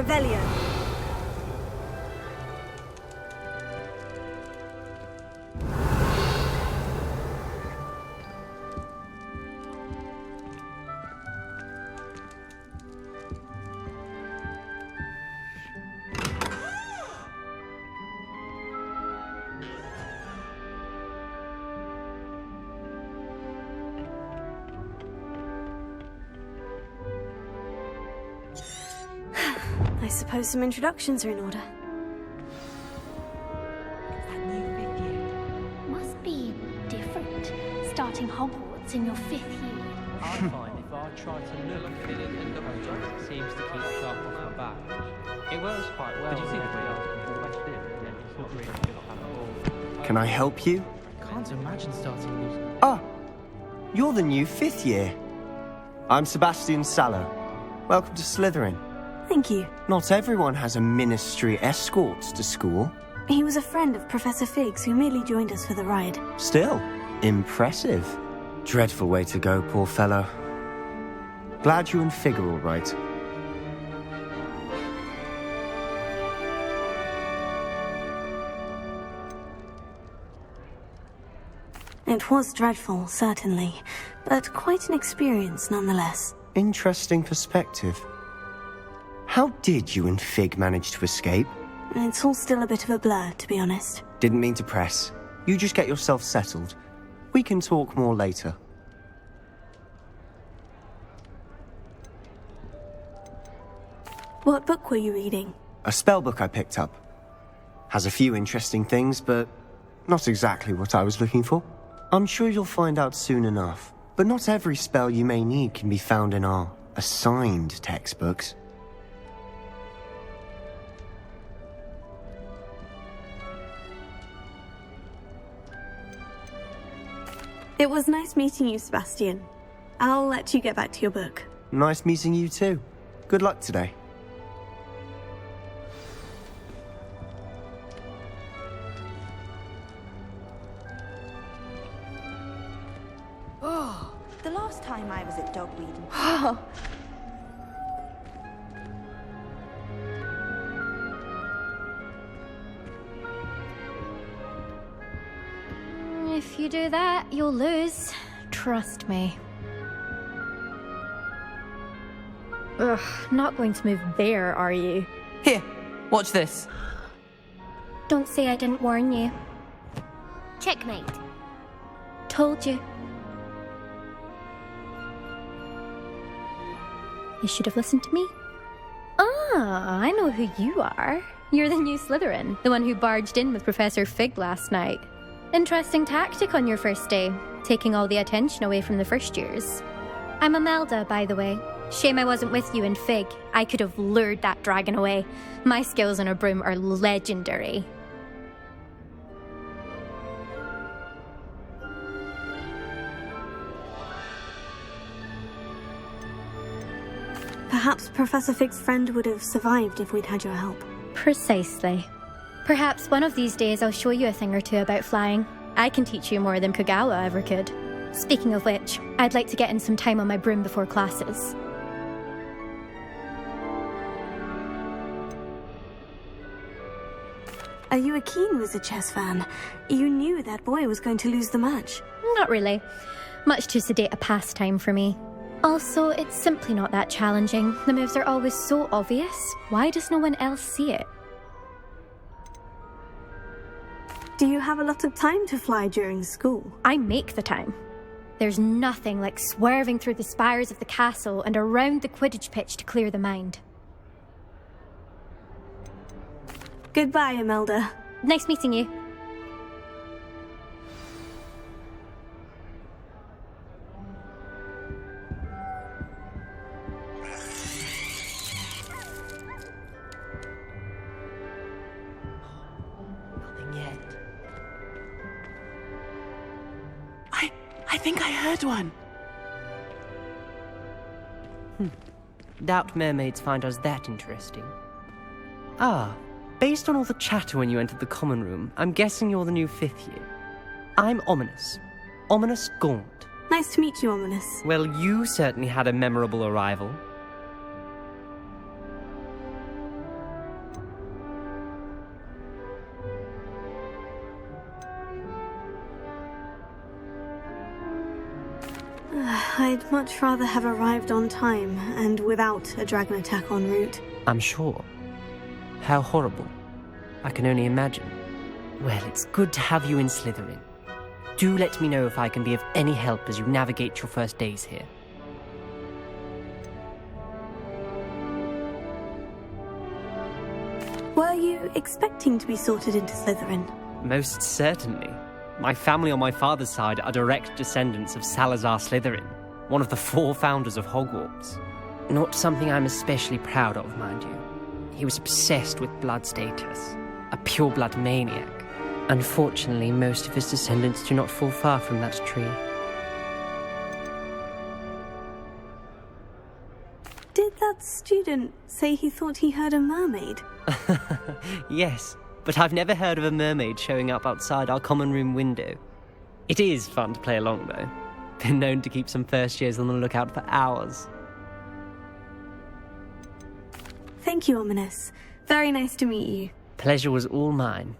Revelio. I suppose some introductions are in order. That new fifth year must be different, starting Hogwarts in your 5th year. I find if I try to look at it and the project seems to keep sharp off my back. It works quite well. Did you see the way I went in and then it's not really good on the ball? Can I help you? I can't imagine starting losing. Ah, you're the new 5th year. I'm Sebastian Sallow. Welcome to Slytherin. Thank you. Not everyone has a ministry escort to school. He was a friend of Professor Figgs who merely joined us for the ride. Still, impressive. Dreadful way to go, poor fellow. Glad you and Fig are all right. It was dreadful, certainly, but quite an experience nonetheless. Interesting perspective. How did you and Fig manage to escape? It's all still a bit of a blur, to be honest. Didn't mean to press. You just get yourself settled. We can talk more later. What book were you reading? A spell book I picked up. Has a few interesting things, but not exactly what I was looking for. I'm sure you'll find out soon enough. But not every spell you may need can be found in our assigned textbooks. It was nice meeting you, Sebastian. I'll let you get back to your book. Nice meeting you too. Good luck today. Oh, the last time I was at Dogweed. If you do that, you'll lose. Trust me. Ugh, not going to move there, are you? Here, watch this. Don't say I didn't warn you. Checkmate. Told you. You should have listened to me. Ah, I know who you are. You're the new Slytherin, the one who barged in with Professor Fig last night. Interesting tactic on your first day, taking all the attention away from the first years. I'm Imelda, by the way. Shame I wasn't with you in Fig. I could have lured that dragon away. My skills on a broom are legendary. Perhaps Professor Fig's friend would have survived if we'd had your help. Precisely. Perhaps one of these days I'll show you a thing or two about flying. I can teach you more than Kogawa ever could. Speaking of which, I'd like to get in some time on my broom before classes. Are you a keen Wizard chess fan? You knew that boy was going to lose the match. Not really. Much too sedate a pastime for me. Also, it's simply not that challenging. The moves are always so obvious. Why does no one else see it? Do you have a lot of time to fly during school? I make the time. There's nothing like swerving through the spires of the castle and around the Quidditch pitch to clear the mind. Goodbye, Imelda. Nice meeting you. Nothing yet. I think I heard one. Doubt mermaids find us that interesting. Ah, based on all the chatter when you entered the common room, I'm guessing you're the new 5th year. I'm Ominous. Ominous Gaunt. Nice to meet you, Ominous. Well, you certainly had a memorable arrival. I'd much rather have arrived on time and without a dragon attack en route. I'm sure. How horrible. I can only imagine. Well, it's good to have you in Slytherin. Do let me know if I can be of any help as you navigate your first days here. Were you expecting to be sorted into Slytherin? Most certainly. My family on my father's side are direct descendants of Salazar Slytherin, one of the 4 founders of Hogwarts. Not something I'm especially proud of, mind you. He was obsessed with blood status, a pure-blood maniac. Unfortunately, most of his descendants do not fall far from that tree. Did that student say he thought he heard a mermaid? Yes, but I've never heard of a mermaid showing up outside our common room window. It is fun to play along, though. Been known to keep some first years on the lookout for hours. Thank you, Ominous. Very nice to meet you. Pleasure was all mine.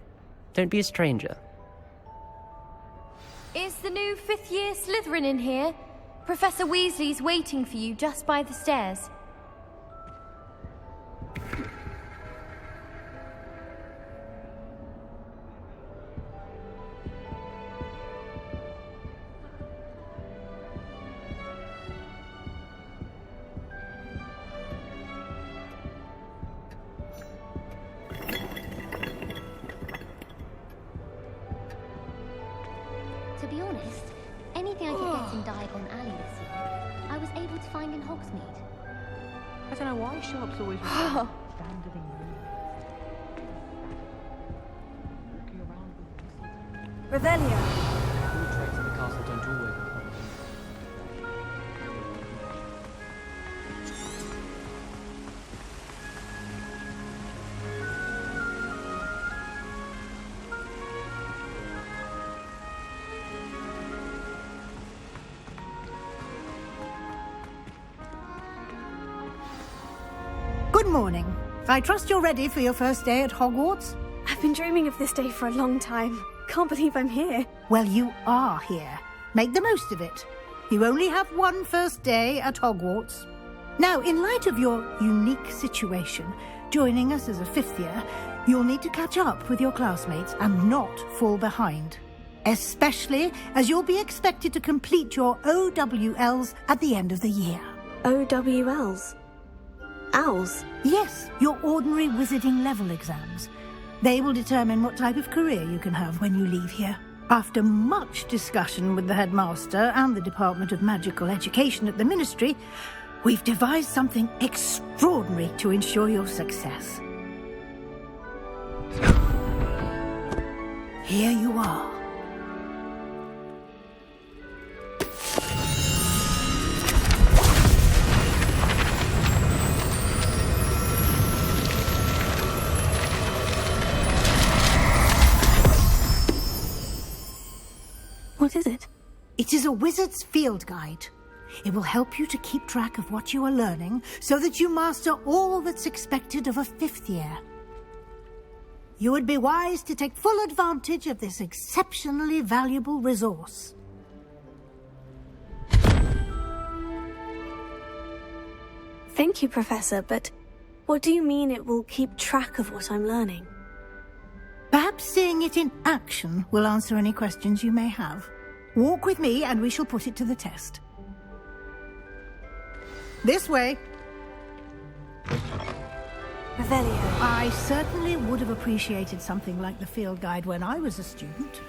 Don't be a stranger. Is the new 5th year Slytherin in here? Professor Weasley's waiting for you just by the stairs. To be honest, anything I could get in Diagon Alley this year, I was able to find in Hogsmeade. I don't know why shops always standard ingredients. Walking around with Revelio. all traits of the castle don't always have one. Good morning. I trust you're ready for your first day at Hogwarts? I've been dreaming of this day for a long time. Can't believe I'm here. Well, you are here. Make the most of it. You only have one first day at Hogwarts. Now, in light of your unique situation, joining us as a 5th year, you'll need to catch up with your classmates and not fall behind. Especially as you'll be expected to complete your OWLs at the end of the year. OWLs? Owls? Yes, your ordinary wizarding level exams. They will determine what type of career you can have when you leave here. After much discussion with the headmaster and the Department of Magical Education at the Ministry, we've devised something extraordinary to ensure your success. Here you are. What is it? It is a wizard's field guide. It will help you to keep track of what you are learning so that you master all that's expected of a 5th year. You would be wise to take full advantage of this exceptionally valuable resource. Thank you, Professor, but what do you mean it will keep track of what I'm learning? Perhaps seeing it in action will answer any questions you may have. Walk with me and we shall put it to the test. This way. Revelio. I certainly would have appreciated something like the field guide when I was a student.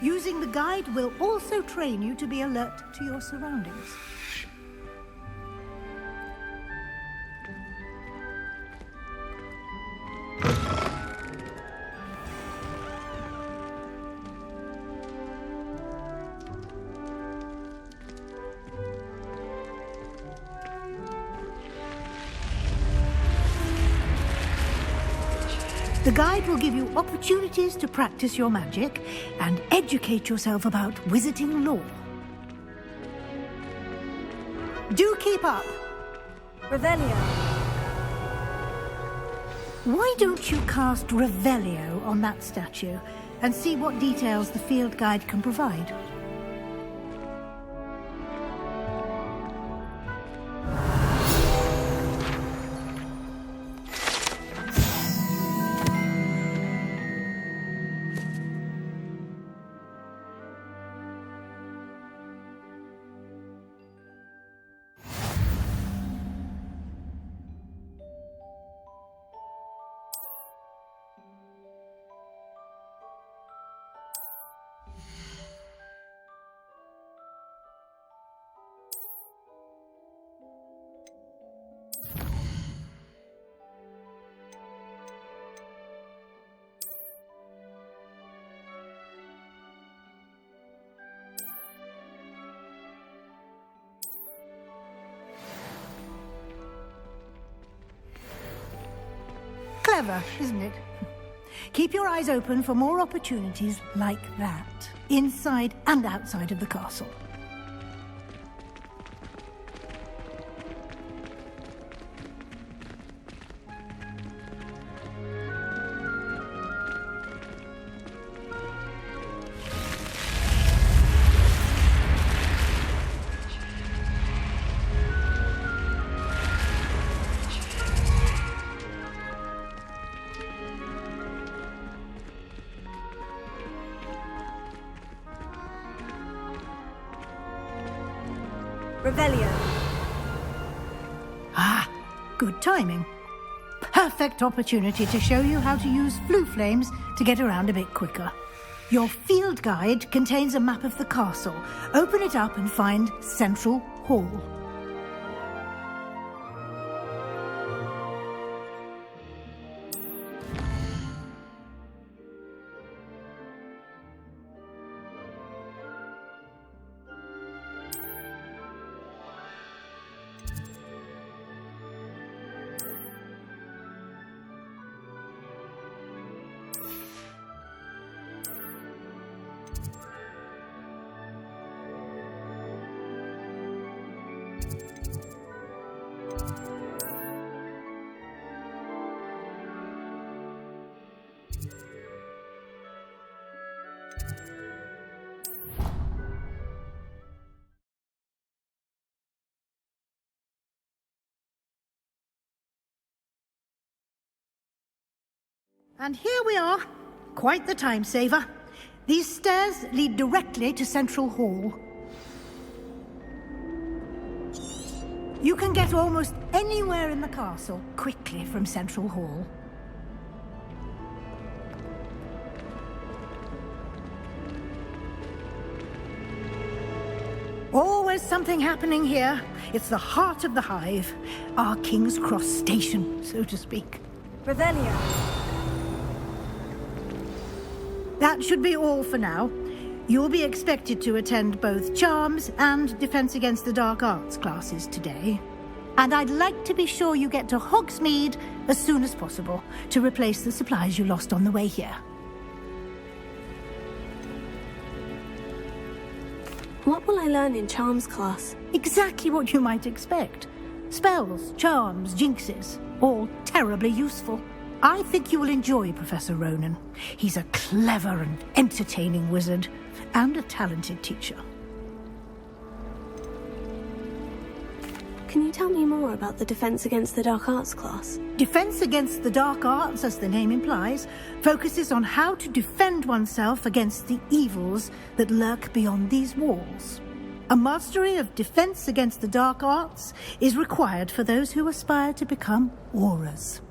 Using the guide will also train you to be alert to your surroundings. The guide will give you opportunities to practice your magic and educate yourself about wizarding lore. Do keep up. Revelio. Why don't you cast Revelio on that statue and see what details the field guide can provide? Clever, isn't it? Keep your eyes open for more opportunities like that, inside and outside of the castle. Revelio. Ah, good timing. Perfect opportunity to show you how to use flue flames to get around a bit quicker. Your field guide contains a map of the castle. Open it up and find Central Hall. And here we are. Quite the time saver. These stairs lead directly to Central Hall. You can get almost anywhere in the castle quickly from Central Hall. Always something happening here. It's the heart of the hive. Our King's Cross station, so to speak. Revelio. That should be all for now. You'll be expected to attend both Charms and Defense Against the Dark Arts classes today. And I'd like to be sure you get to Hogsmeade as soon as possible to replace the supplies you lost on the way here. What will I learn in Charms class? Exactly what you might expect. Spells, charms, jinxes, all terribly useful. I think you will enjoy Professor Ronan. He's a clever and entertaining wizard, and a talented teacher. Can you tell me more about the Defense Against the Dark Arts class? Defense Against the Dark Arts, as the name implies, focuses on how to defend oneself against the evils that lurk beyond these walls. A mastery of Defense Against the Dark Arts is required for those who aspire to become Aurors.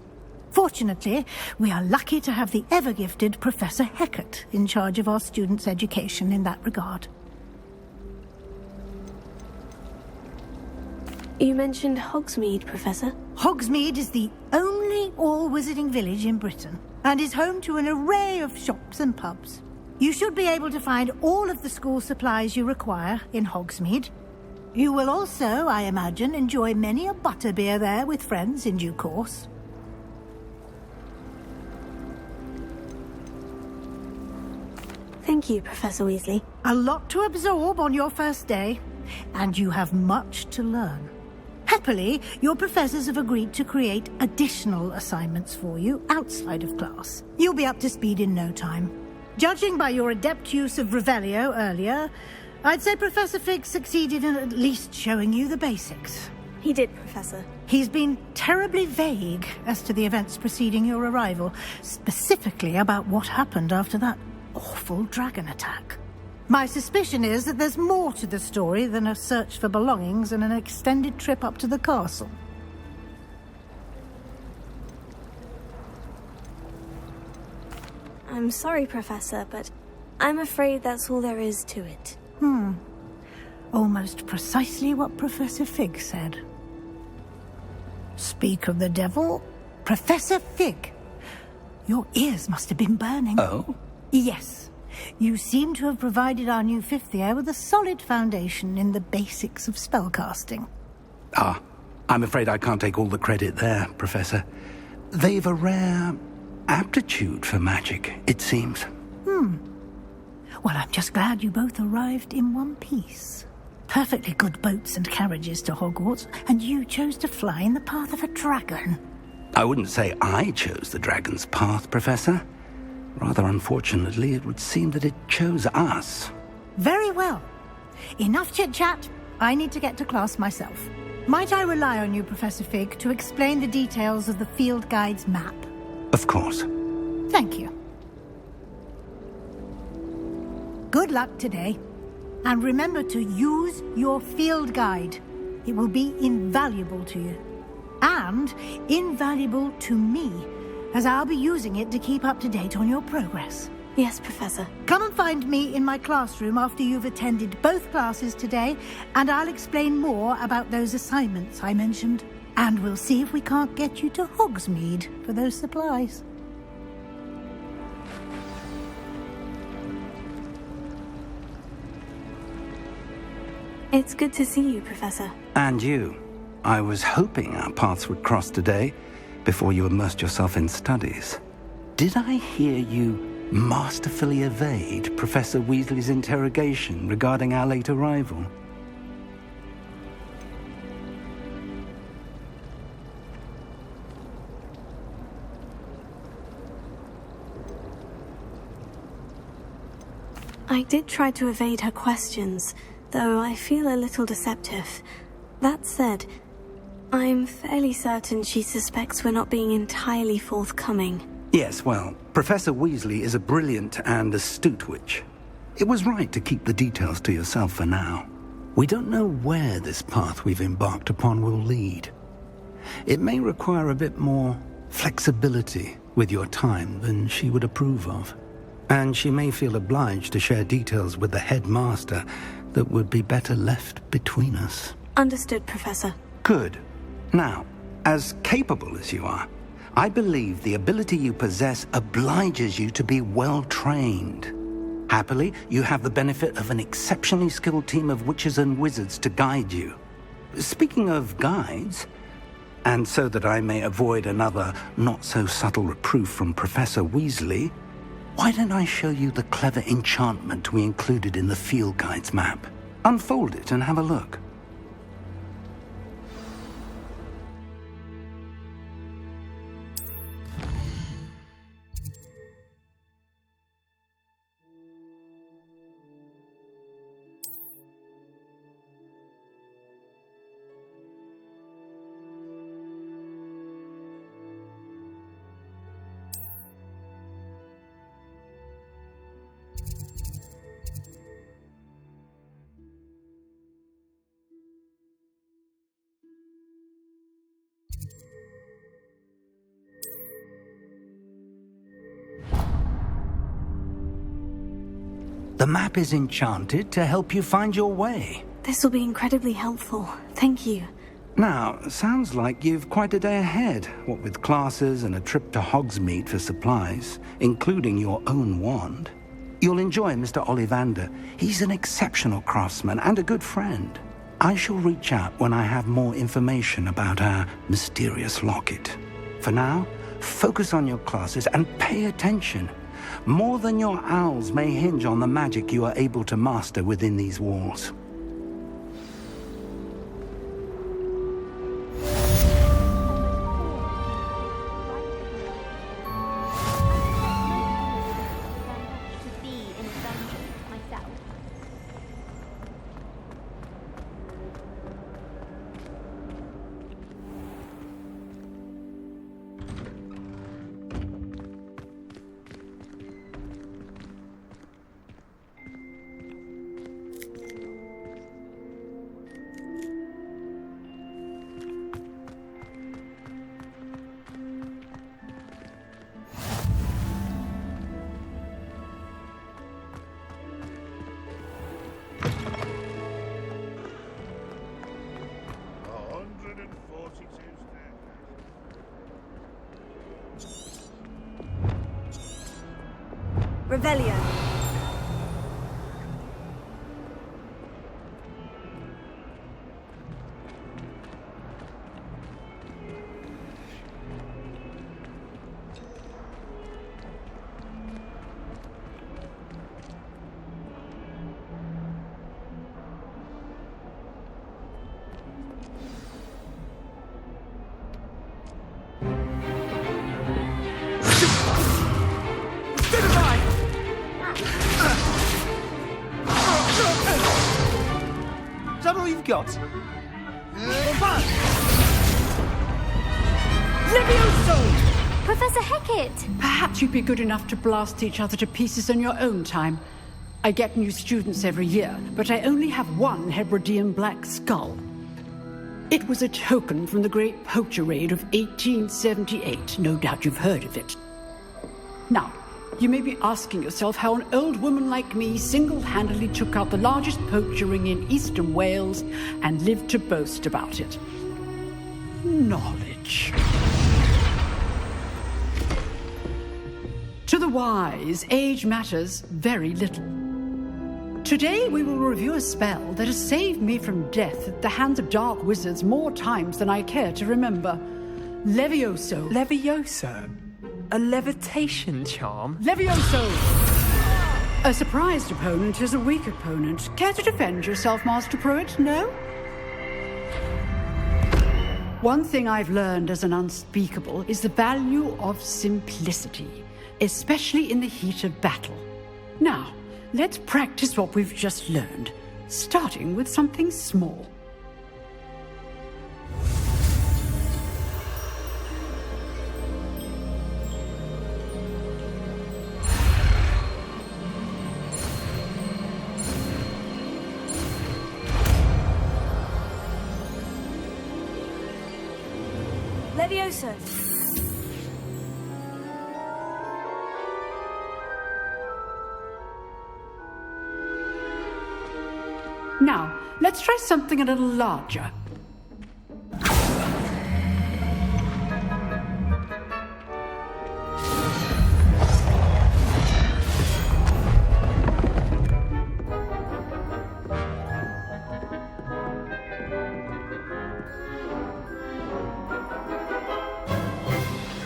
Fortunately, we are lucky to have the ever-gifted Professor Hecat in charge of our students' education in that regard. You mentioned Hogsmeade, Professor. Hogsmeade is the only all-wizarding village in Britain and is home to an array of shops and pubs. You should be able to find all of the school supplies you require in Hogsmeade. You will also, I imagine, enjoy many a butterbeer there with friends in due course. Thank you, Professor Weasley. A lot to absorb on your first day, and you have much to learn. Happily, your professors have agreed to create additional assignments for you outside of class. You'll be up to speed in no time. Judging by your adept use of Revelio earlier, I'd say Professor Fig succeeded in at least showing you the basics. He did, Professor. He's been terribly vague as to the events preceding your arrival, specifically about what happened after that awful dragon attack. My suspicion is that there's more to the story than a search for belongings and an extended trip up to the castle. I'm sorry, Professor, but I'm afraid that's all there is to it. Almost precisely what Professor Fig said. Speak of the devil, Professor Fig. Your ears must have been burning. Oh? Yes. You seem to have provided our new fifth year with a solid foundation in the basics of spellcasting. I'm afraid I can't take all the credit there, Professor. They've a rare aptitude for magic, it seems. Well, I'm just glad you both arrived in one piece. Perfectly good boats and carriages to Hogwarts, and you chose to fly in the path of a dragon. I wouldn't say I chose the dragon's path, Professor. Rather unfortunately, it would seem that it chose us. Very well. Enough chit-chat. I need to get to class myself. Might I rely on you, Professor Fig, to explain the details of the field guide's map? Of course. Thank you. Good luck today. And remember to use your field guide. It will be invaluable to you. And invaluable to me, as I'll be using it to keep up to date on your progress. Yes, Professor. Come and find me in my classroom after you've attended both classes today, and I'll explain more about those assignments I mentioned. And we'll see if we can't get you to Hogsmeade for those supplies. It's good to see you, Professor. And you. I was hoping our paths would cross today, before you immersed yourself in studies. Did I hear you masterfully evade Professor Weasley's interrogation regarding our late arrival? I did try to evade her questions, though I feel a little deceptive. That said, I'm fairly certain she suspects we're not being entirely forthcoming. Yes, well, Professor Weasley is a brilliant and astute witch. It was right to keep the details to yourself for now. We don't know where this path we've embarked upon will lead. It may require a bit more flexibility with your time than she would approve of. And she may feel obliged to share details with the headmaster that would be better left between us. Understood, Professor. Good. Now, as capable as you are, I believe the ability you possess obliges you to be well-trained. Happily, you have the benefit of an exceptionally skilled team of witches and wizards to guide you. Speaking of guides, and so that I may avoid another not-so-subtle reproof from Professor Weasley, why don't I show you the clever enchantment we included in the field guide's map? Unfold it and have a look. The map is enchanted to help you find your way. This will be incredibly helpful. Thank you. Now, sounds like you've quite a day ahead, what with classes and a trip to Hogsmeade for supplies, including your own wand. You'll enjoy Mr. Ollivander. He's an exceptional craftsman and a good friend. I shall reach out when I have more information about our mysterious locket. For now, focus on your classes and pay attention. More than your owls may hinge on the magic you are able to master within these walls. Revelio. that all you've got? Levioso! Professor Hecat! Perhaps you'd be good enough to blast each other to pieces in your own time. I get new students every year, but I only have one Hebridean black skull. It was a token from the Great Poacher Raid of 1878. No doubt you've heard of it. Now, you may be asking yourself how an old woman like me single-handedly took out the largest poacher ring in eastern Wales and lived to boast about it. Knowledge. To the wise, age matters very little. Today we will review a spell that has saved me from death at the hands of dark wizards more times than I care to remember. Levioso. Levioso? A levitation charm? Levioso! A surprised opponent is a weak opponent. Care to defend yourself, Master Pruitt? No? One thing I've learned as an unspeakable is the value of simplicity, especially in the heat of battle. Now, let's practice what we've just learned, starting with something small. Levioso. Now, let's try something a little larger.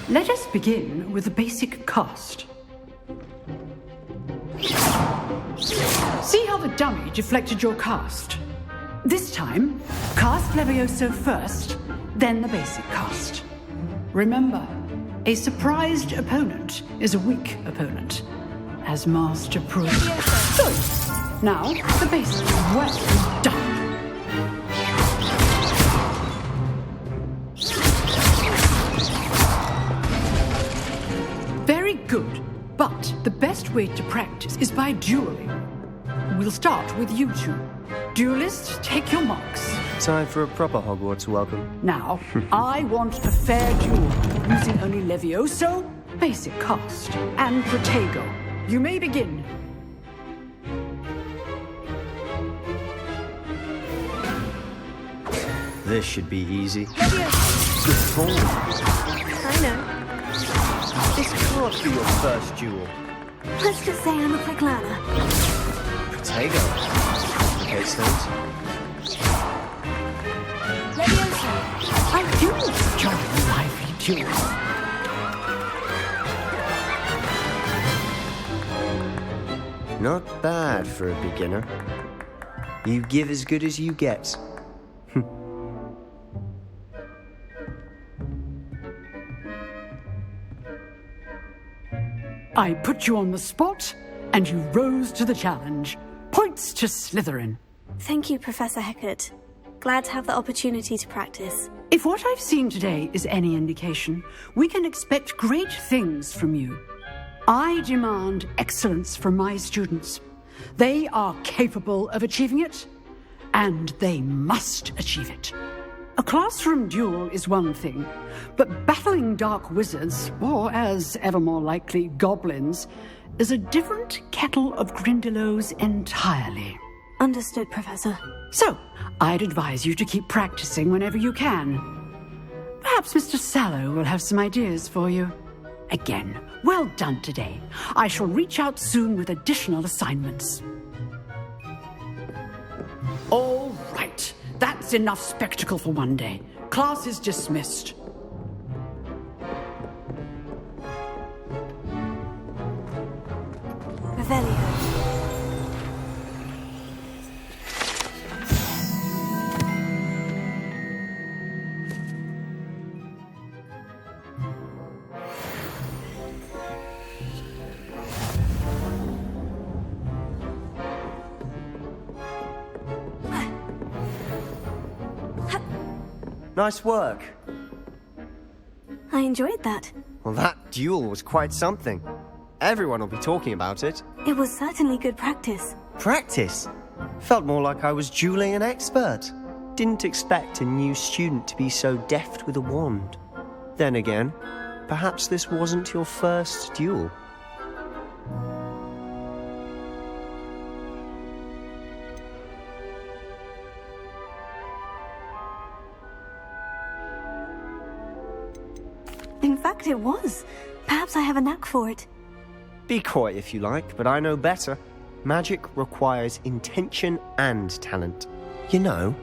Let us begin with the basic cast. See how the dummy deflected your cast? This time, cast Levioso first, then the basic cast. Remember, a surprised opponent is a weak opponent, as Master Pruitt. Good. Now, the basic. Well done. Very good, but the best way to practice is by dueling. We'll start with you two. Duelists, take your marks. Time for a proper Hogwarts welcome. Now, I want a fair duel, using only Levioso, basic cast, and Protego. You may begin. This should be easy. Levioso. Good ball. I know. This can't be your first duel. Let's just say I'm a quick learner. Protego. Case things. Levioso. I do enjoy a lively duel. Not bad for a beginner. You give as good as you get. I put you on the spot, and you rose to the challenge. Points to Slytherin. Thank you, Professor Hecat. Glad to have the opportunity to practice. If what I've seen today is any indication, we can expect great things from you. I demand excellence from my students. They are capable of achieving it, and they must achieve it. A classroom duel is one thing, but battling dark wizards, or as ever more likely, goblins, is a different kettle of Grindylows entirely. Understood, Professor. So, I'd advise you to keep practicing whenever you can. Perhaps Mr. Sallow will have some ideas for you. Again, well done today. I shall reach out soon with additional assignments. All right. That's enough spectacle for one day. Class is dismissed. Revelio. Nice work. I enjoyed that. Well, that duel was quite something. Everyone will be talking about it. It was certainly good practice. Practice? Felt more like I was dueling an expert. Didn't expect a new student to be so deft with a wand. Then again, perhaps this wasn't your first duel. In fact, it was. Perhaps I have a knack for it. Be coy if you like, but I know better. Magic requires intention and talent. You know,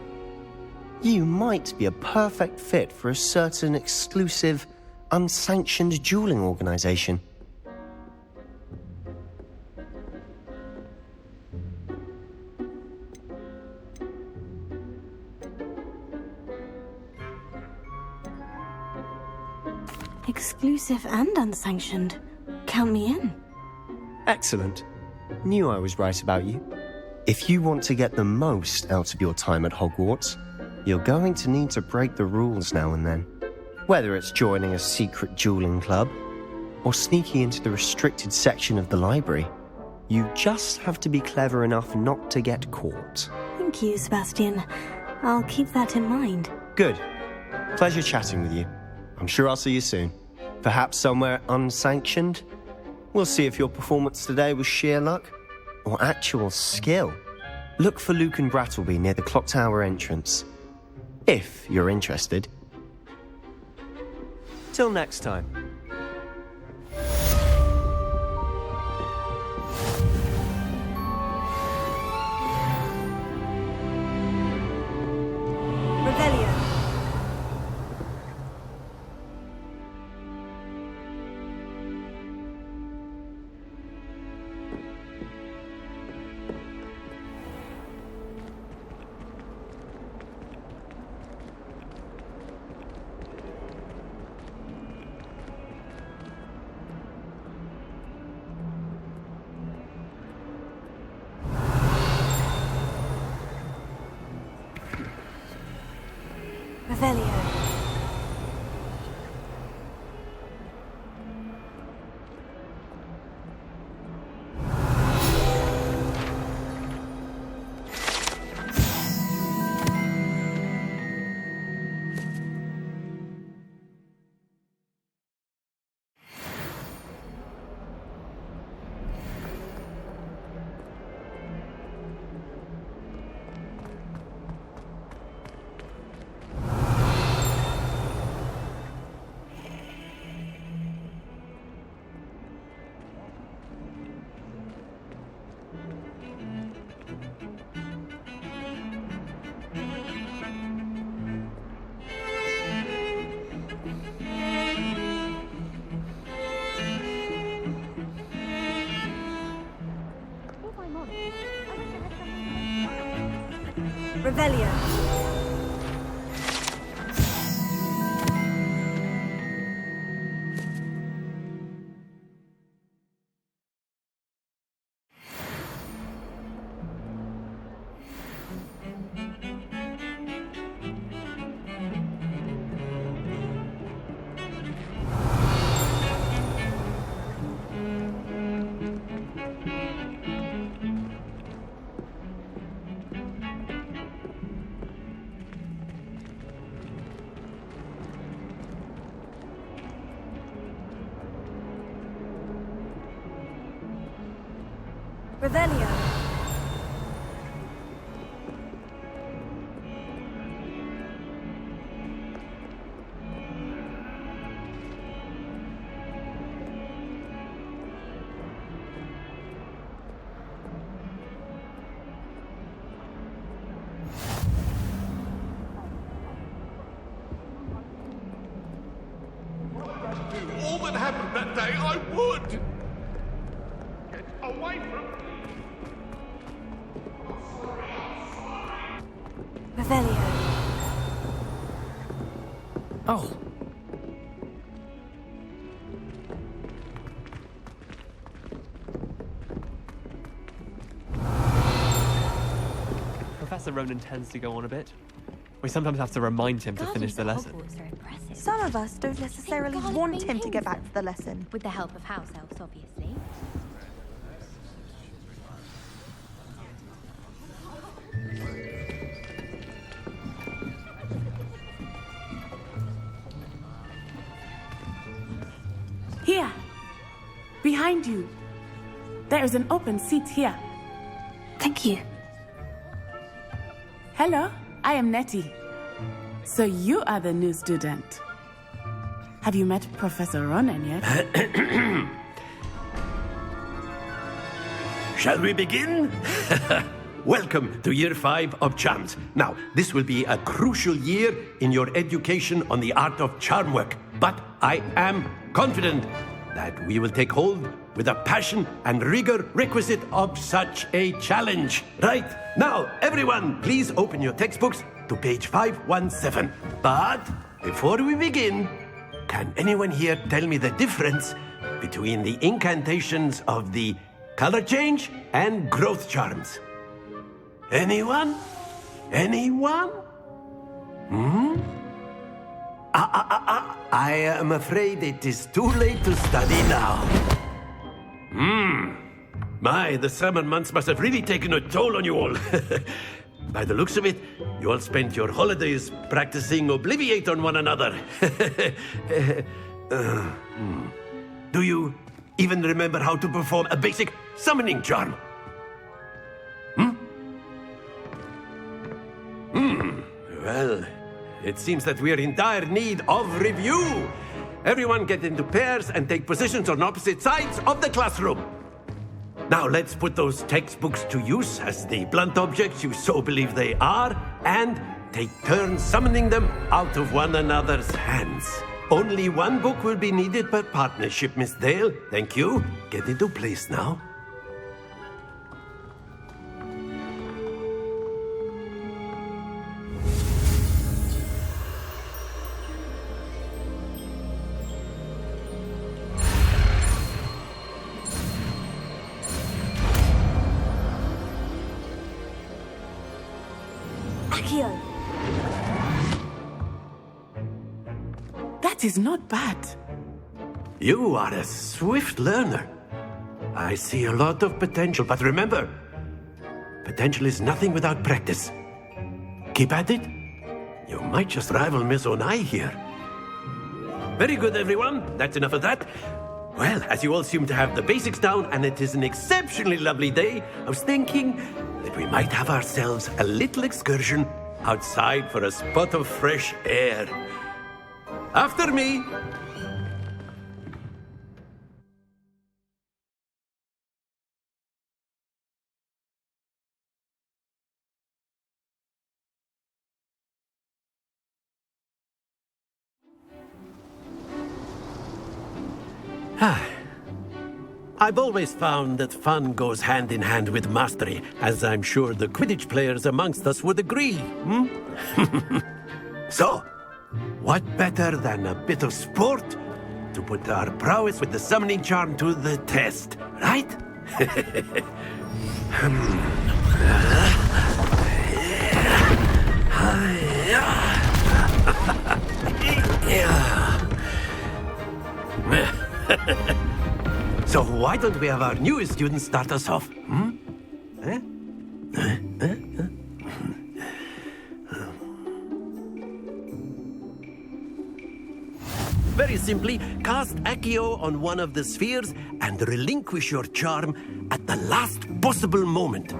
you might be a perfect fit for a certain exclusive, unsanctioned dueling organization. Exclusive and unsanctioned. Count me in. Excellent. Knew I was right about you. If you want to get the most out of your time at Hogwarts, you're going to need to break the rules now and then. Whether it's joining a secret dueling club or sneaking into the restricted section of the library, you just have to be clever enough not to get caught. Thank you, Sebastian. I'll keep that in mind. Good. Pleasure chatting with you. I'm sure I'll see you soon. Perhaps somewhere unsanctioned? We'll see if your performance today was sheer luck or actual skill. Look for Luke and Brattleby near the clock tower entrance. If you're interested. Till next time. Revelio. Revelio. Revelio. Revelio. All that happened that day, I would! Get away from me! Revelio. Oh. Professor Ronan tends to go on a bit. We sometimes have to remind him to finish the lesson. Some of us don't necessarily want him to get back to the lesson. With the help of house elves, obviously. Here, behind you. There is an open seat here. Thank you. Hello, I am Nettie. So you are the new student. Have you met Professor Ronan yet? Shall we begin? Welcome to Year 5 of Charms. Now, this will be a crucial year in your education on the art of charm work. But I am confident that we will take hold with the passion and rigor requisite of such a challenge. Right, now, everyone, please open your textbooks to page 517. But before we begin, can anyone here tell me the difference between the incantations of the color change and growth charms? Anyone? Anyone? I am afraid it is too late to study now. My, the summer months must have really taken a toll on you all. By the looks of it, you all spent your holidays practicing Obliviate on one another. Do you even remember how to perform a basic summoning charm? Well, it seems that we are in dire need of review. Everyone get into pairs and take positions on opposite sides of the classroom. Now let's put those textbooks to use as the blunt objects you so believe they are, and take turns summoning them out of one another's hands. Only one book will be needed per partnership, Miss Dale. Thank you. Get into place now. That is not bad. You are a swift learner. I see a lot of potential, but remember, potential is nothing without practice. Keep at it. You might just rival Miss Onai here. Very good, everyone. That's enough of that. Well, as you all seem to have the basics down, and it is an exceptionally lovely day, I was thinking that we might have ourselves a little excursion outside for a spot of fresh air. After me. I've always found that fun goes hand in hand with mastery, as I'm sure the Quidditch players amongst us would agree. So, what better than a bit of sport to put our prowess with the summoning charm to the test, right? So why don't we have our newest student start us off? Very simply, cast Accio on one of the spheres and relinquish your charm at the last possible moment.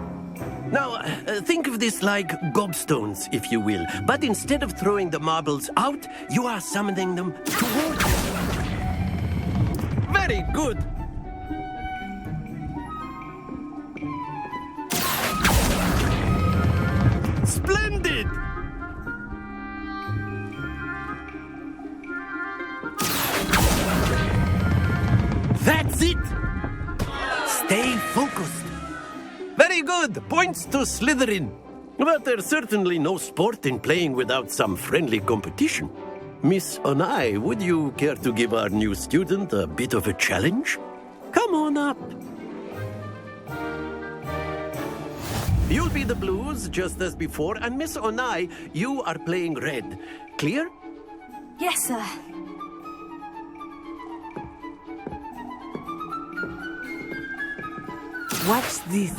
Now, think of this like gobstones, if you will, but instead of throwing the marbles out, you are summoning them towards you. Very good. Splendid! That's it! Stay focused. Very good. Points to Slytherin. But there's certainly no sport in playing without some friendly competition. Miss Onai, would you care to give our new student a bit of a challenge? Come on up. You'll be the blues just as before, and Miss Onai, you are playing red. Clear? Yes, sir. Watch this.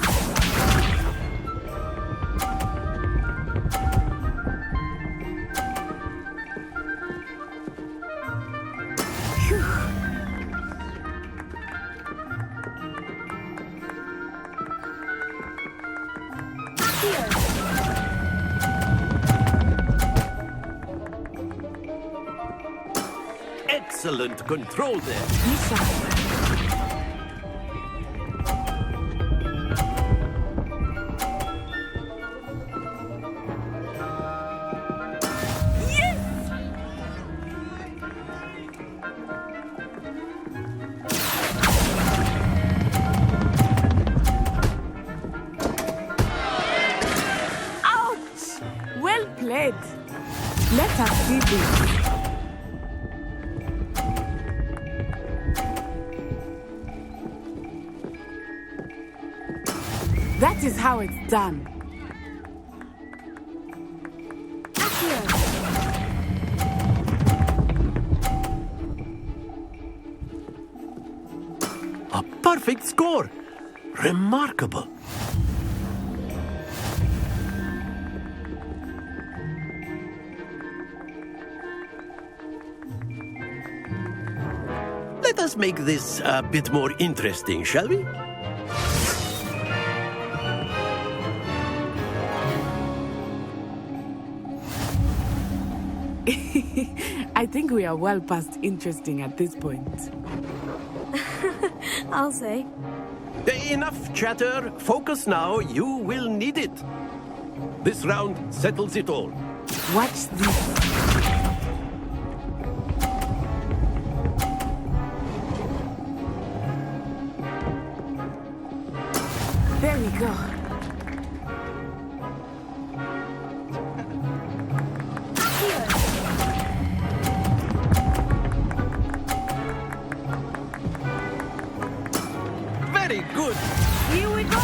Excellent control there. Ouch! Well played. Let us see this. That is how it's done. A perfect score. Remarkable. Let us make this a bit more interesting, shall we? I think we are well past interesting at this point. I'll say. Enough chatter. Focus now. You will need it. This round settles it all. Watch this. There we go. Very good. Here we go.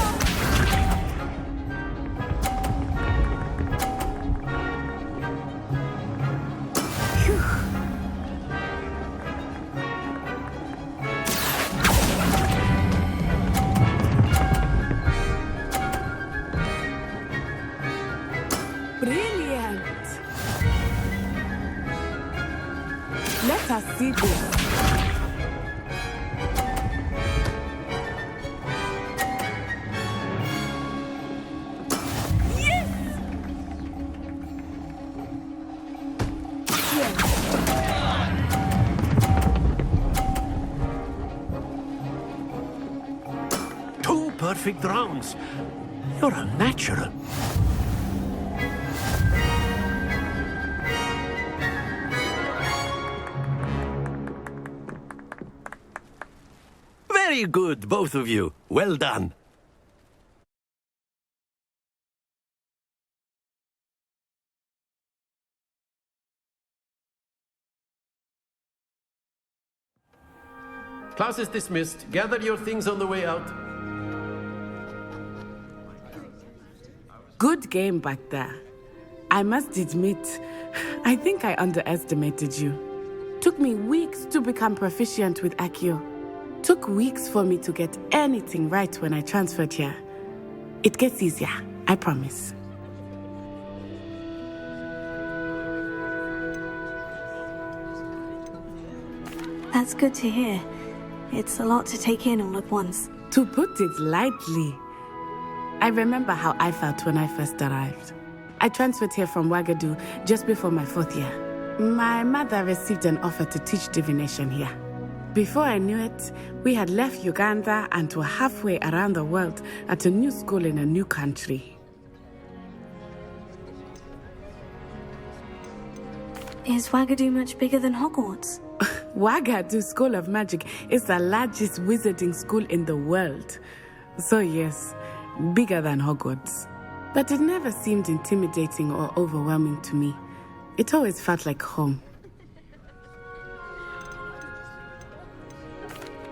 Brilliant. Let us see this. Two perfect rounds. You're a natural. Very good, both of you. Well done. Class is dismissed. Gather your things on the way out. Good game back there. I must admit, I think I underestimated you. Took me weeks to become proficient with Accio. Took weeks for me to get anything right when I transferred here. It gets easier, I promise. That's good to hear. It's a lot to take in all at once. To put it lightly, I remember how I felt when I first arrived. I transferred here from Ouagadougou just before my 4th year. My mother received an offer to teach divination here. Before I knew it, we had left Uganda and were halfway around the world at a new school in a new country. Is Ouagadougou much bigger than Hogwarts? Ouagadougou School of Magic is the largest wizarding school in the world. So yes, bigger than Hogwarts. But it never seemed intimidating or overwhelming to me. It always felt like home.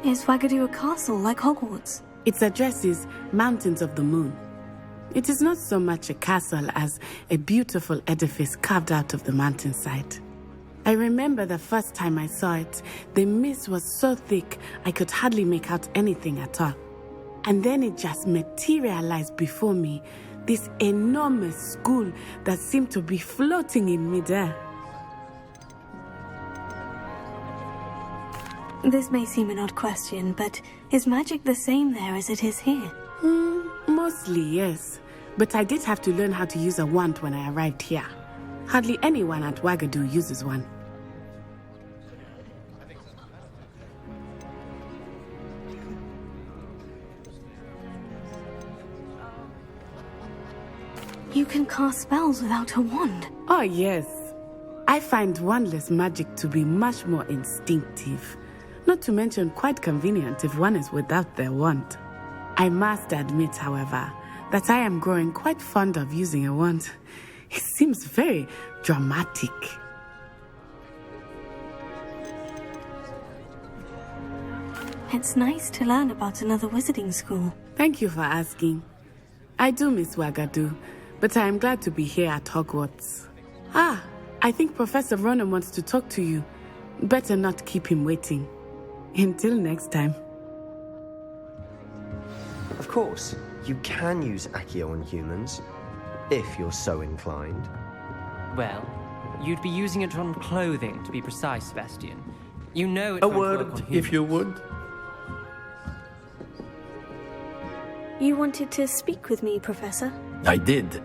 Is Ouagadougou a castle like Hogwarts? Its address is Mountains of the Moon. It is not so much a castle as a beautiful edifice carved out of the mountainside. I remember the first time I saw it, the mist was so thick I could hardly make out anything at all. And then it just materialized before me, this enormous school that seemed to be floating in midair. This may seem an odd question, but is magic the same there as it is here? Mostly, yes. But I did have to learn how to use a wand when I arrived here. Hardly anyone at Wagadu uses one. You can cast spells without a wand? Oh, yes. I find wandless magic to be much more instinctive. Not to mention quite convenient if one is without their wand. I must admit, however, that I am growing quite fond of using a wand. It seems very dramatic. It's nice to learn about another wizarding school. Thank you for asking. I do miss Wagadu, but I am glad to be here at Hogwarts. I think Professor Ronan wants to talk to you. Better not keep him waiting. Until next time. Of course, you can use Accio on humans, if you're so inclined. Well, you'd be using it on clothing, to be precise, Sebastian. You know it A won't work word, on humans. if you would. You wanted to speak with me, Professor? I did.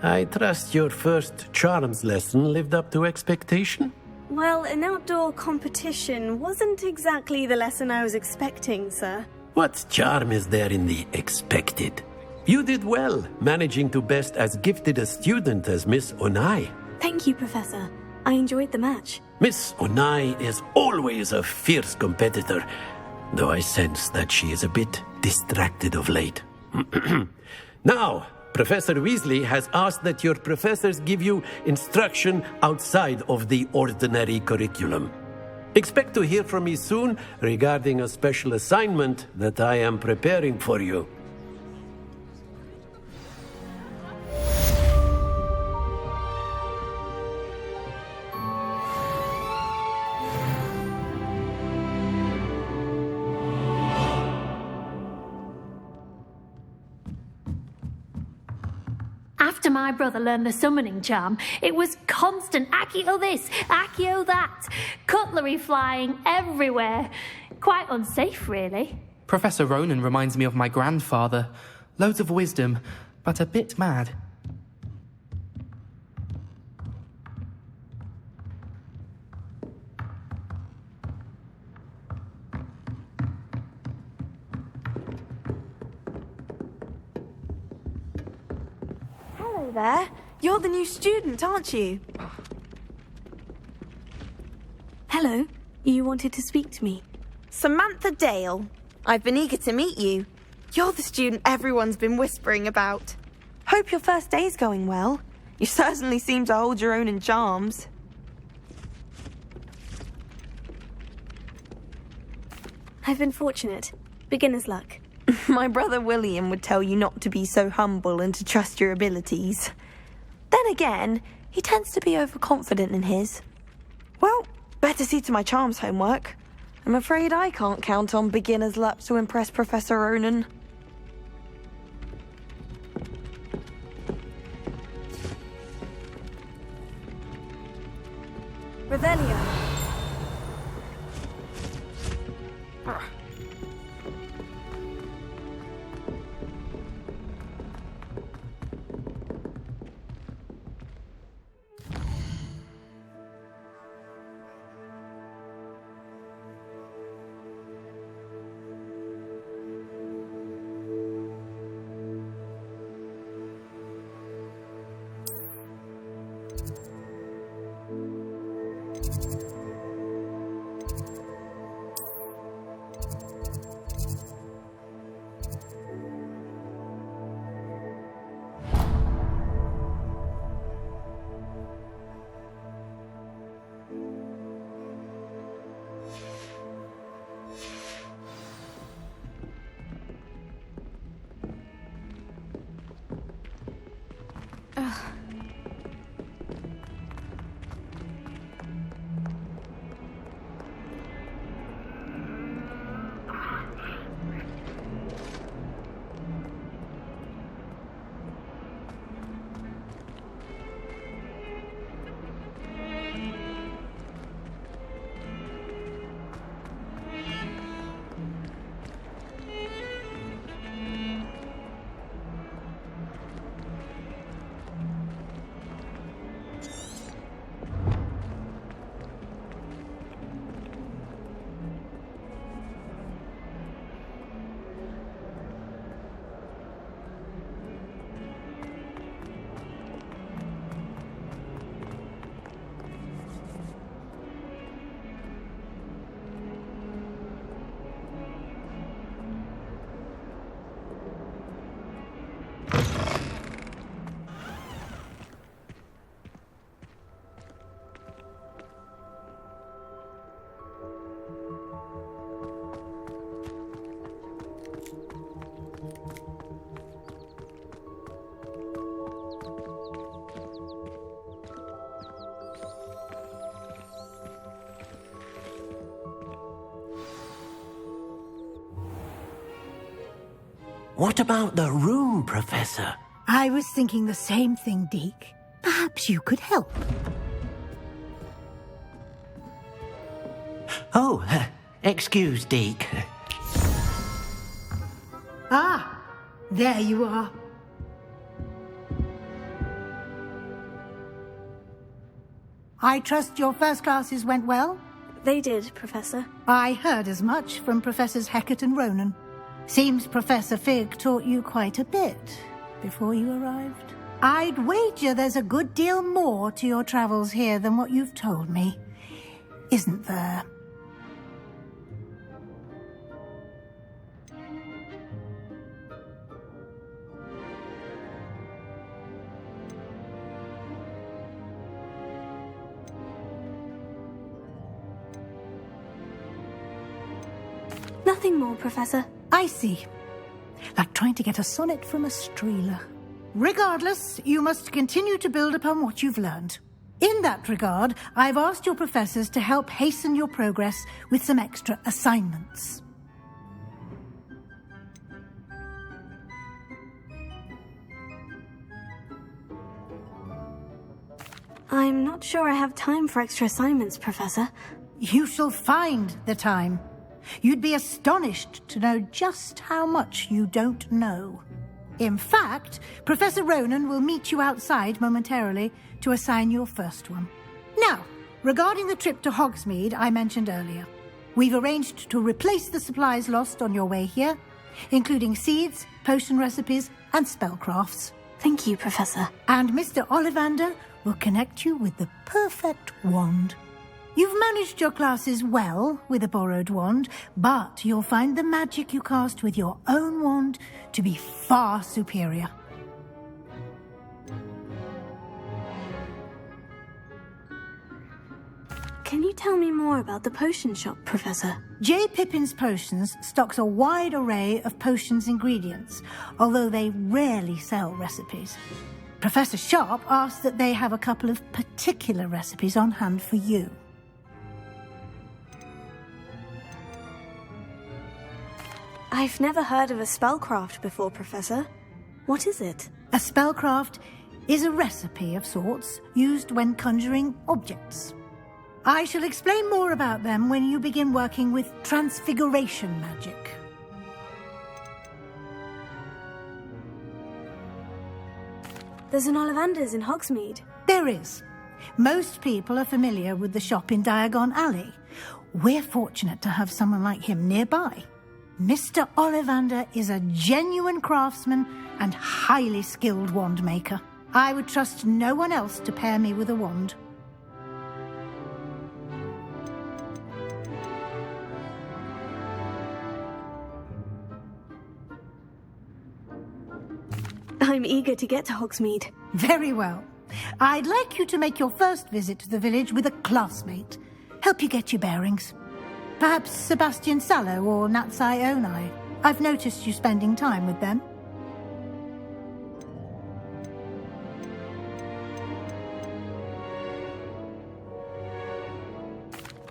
I trust your first charms lesson lived up to expectation? Well, an outdoor competition wasn't exactly the lesson I was expecting, sir. What charm is there in the expected? You did well, managing to best as gifted a student as Miss Onai. Thank you, Professor. I enjoyed the match. Miss Onai is always a fierce competitor, though I sense that she is a bit distracted of late. Now, Professor Weasley has asked that your professors give you instruction outside of the ordinary curriculum. Expect to hear from me soon regarding a special assignment that I am preparing for you. After my brother learned the summoning charm, it was constant Accio this, Accio that, cutlery flying everywhere. Quite unsafe, really. Professor Ronan reminds me of my grandfather. Loads of wisdom, but a bit mad. Hello there. You're the new student, aren't you? Hello. You wanted to speak to me? Samantha Dale. I've been eager to meet you. You're the student everyone's been whispering about. Hope your first day's going well. You certainly seem to hold your own in charms. I've been fortunate. Beginner's luck. My brother William would tell you not to be so humble and to trust your abilities. Then again, he tends to be overconfident in his. Well, better see to my charms homework. I'm afraid I can't count on beginner's luck to impress Professor Ronan. Revelio. What about the room, Professor? I was thinking the same thing, Deke. Perhaps you could help. Oh, excuse, Deke. Ah, there you are. I trust your first classes went well? They did, Professor. I heard as much from Professors Hecat and Ronan. Seems Professor Fig taught you quite a bit before you arrived. I'd wager there's a good deal more to your travels here than what you've told me, isn't there? Nothing more, Professor. I see. Like trying to get a sonnet from a streeler. Regardless, you must continue to build upon what you've learned. In that regard, I've asked your professors to help hasten your progress with some extra assignments. I'm not sure I have time for extra assignments, Professor. You shall find the time. You'd be astonished to know just how much you don't know. In fact, Professor Ronan will meet you outside momentarily to assign your first one. Now, regarding the trip to Hogsmeade I mentioned earlier, we've arranged to replace the supplies lost on your way here, including seeds, potion recipes, and spellcrafts. Thank you, Professor. And Mr. Ollivander will connect you with the perfect wand. You've managed your classes well with a borrowed wand, but you'll find the magic you cast with your own wand to be far superior. Can you tell me more about the potion shop, Professor? J. Pippin's Potions stocks a wide array of potions ingredients, although they rarely sell recipes. Professor Sharp asks that they have a couple of particular recipes on hand for you. I've never heard of a spellcraft before, Professor. What is it? A spellcraft is a recipe of sorts used when conjuring objects. I shall explain more about them when you begin working with transfiguration magic. There's an Ollivander's in Hogsmeade. There is. Most people are familiar with the shop in Diagon Alley. We're fortunate to have someone like him nearby. Mr. Ollivander is a genuine craftsman and highly skilled wand maker. I would trust no one else to pair me with a wand. I'm eager to get to Hogsmeade. Very well. I'd like you to make your first visit to the village with a classmate. Help you get your bearings. Perhaps Sebastian Sallow or Natsai Onai. I've noticed you spending time with them.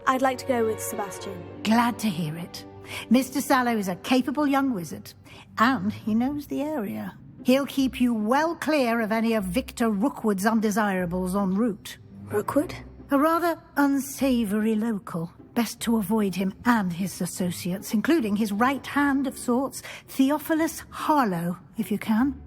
I'd like to go with Sebastian. Glad to hear it. Mr. Sallow is a capable young wizard, and he knows the area. He'll keep you well clear of any of Victor Rookwood's undesirables en route. Rookwood? A rather unsavoury local. Best to avoid him and his associates, including his right hand of sorts, Theophilus Harlow, if you can.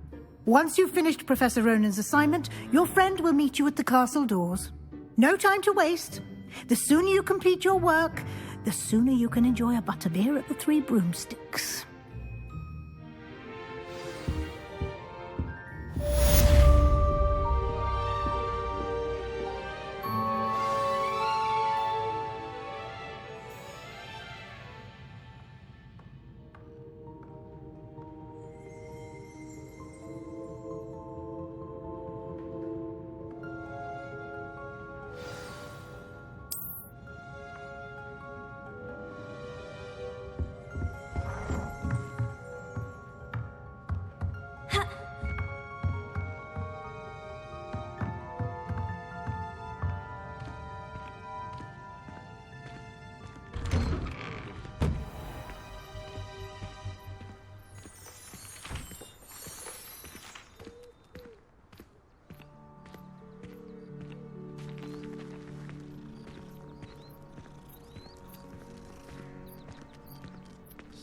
Once you've finished Professor Ronan's assignment, your friend will meet you at the castle doors. No time to waste. The sooner you complete your work, the sooner you can enjoy a butterbeer at the Three Broomsticks.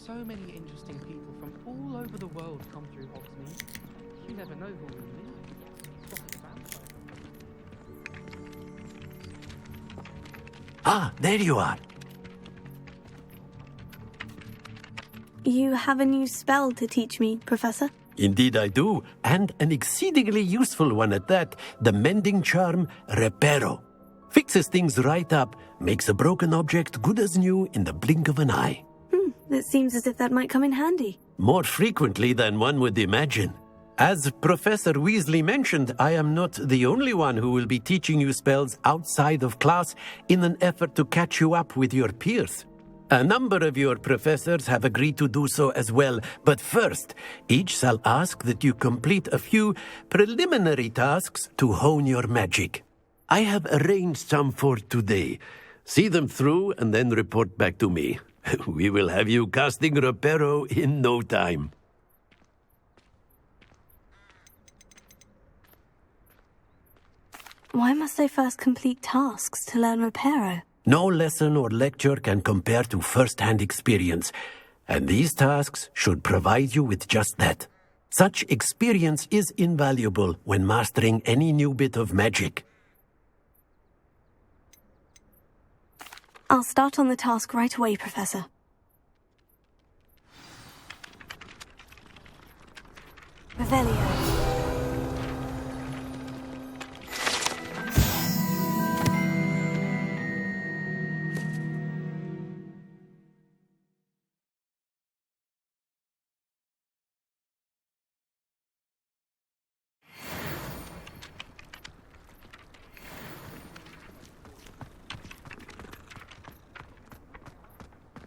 So many interesting people from all over the world come through Hogsmeade. You never know who will meet. It's like a vampire. Ah, there you are. You have a new spell to teach me, Professor? Indeed I do, and an exceedingly useful one at that. The mending charm, Reparo. Fixes things right up, makes a broken object good as new in the blink of an eye. It seems as if that might come in handy. More frequently than one would imagine. As Professor Weasley mentioned, I am not the only one who will be teaching you spells outside of class in an effort to catch you up with your peers. A number of your professors have agreed to do so as well, but first, each shall ask that you complete a few preliminary tasks to hone your magic. I have arranged some for today. See them through and then report back to me. We will have you casting Reparo in no time. Why must I first complete tasks to learn Reparo? No lesson or lecture can compare to first-hand experience, and these tasks should provide you with just that. Such experience is invaluable when mastering any new bit of magic. I'll start on the task right away, Professor. Revelio.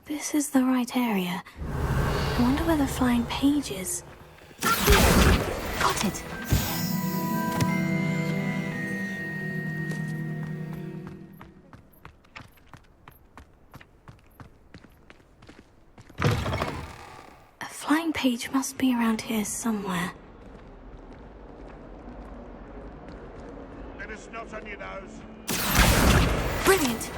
This is the right area. I wonder where the flying page is. Got it. A flying page must be around here somewhere. Let us not on your nose. Brilliant.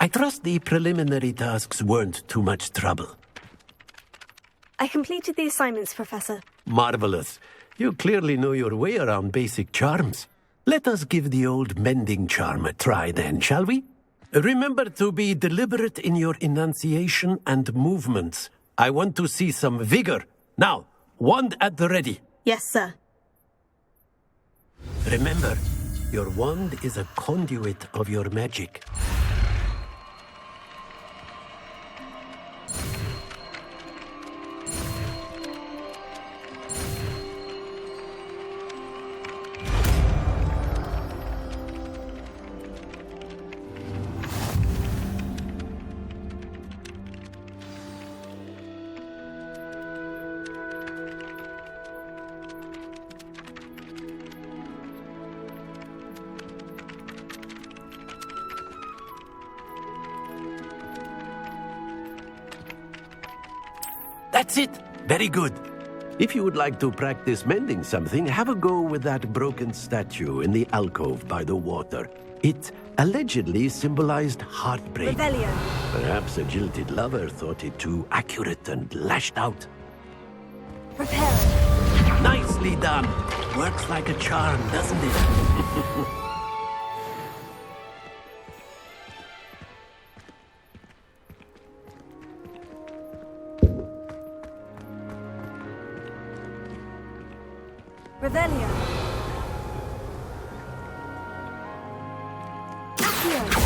I trust the preliminary tasks weren't too much trouble. I completed the assignments, Professor. Marvelous. You clearly know your way around basic charms. Let us give the old mending charm a try then, shall we? Remember to be deliberate in your enunciation and movements. I want to see some vigor. Now, wand at the ready. Yes, sir. Remember, your wand is a conduit of your magic. That's it. Very good. If you would like to practice mending something, have a go with that broken statue in the alcove by the water. It allegedly symbolized heartbreak. Revelio. Perhaps a jilted lover thought it too accurate and lashed out. Repair. Nicely done. Works like a charm, doesn't it? Revelio. Accio.